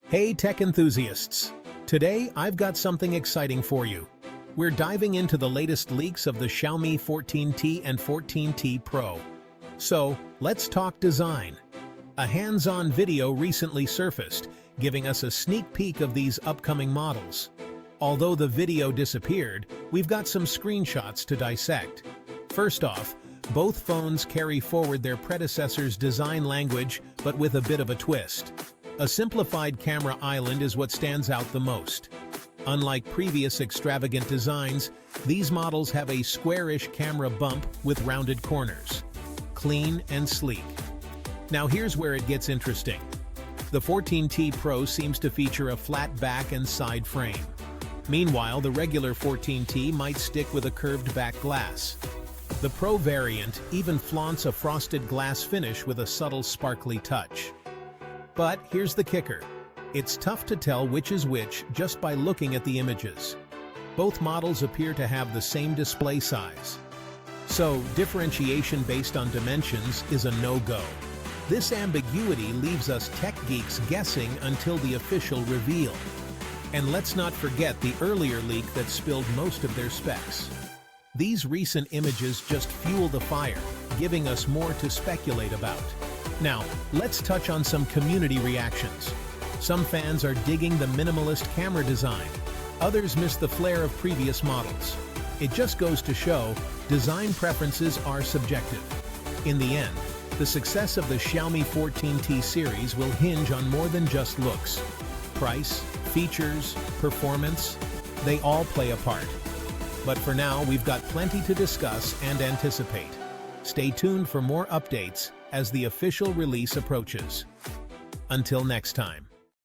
Hey tech enthusiasts! Today I've got something exciting for you. We're diving into the latest leaks of the Xiaomi 14T and 14T Pro. So, let's talk design. A hands-on video recently surfaced, giving us a sneak peek of these upcoming models. Although the video disappeared, we've got some screenshots to dissect. First off, both phones carry forward their predecessor's design language, but with a bit of a twist. A simplified camera island is what stands out the most. Unlike previous extravagant designs, these models have a squarish camera bump with rounded corners. Clean and sleek. Now here's where it gets interesting. The 14T Pro seems to feature a flat back and side frame. Meanwhile, the regular 14T might stick with a curved back glass. The Pro variant even flaunts a frosted glass finish with a subtle sparkly touch. But here's the kicker. It's tough to tell which is which just by looking at the images. Both models appear to have the same display size. So, differentiation based on dimensions is a no-go. This ambiguity leaves us tech geeks guessing until the official reveal. And let's not forget the earlier leak that spilled most of their specs. These recent images just fuel the fire, giving us more to speculate about. Now, let's touch on some community reactions. Some fans are digging the minimalist camera design. Others miss the flair of previous models. It just goes to show, design preferences are subjective. In the end, the success of the Xiaomi 14T series will hinge on more than just looks. Price, features, performance, they all play a part. But for now, we've got plenty to discuss and anticipate. Stay tuned for more updates as the official release approaches. Until next time.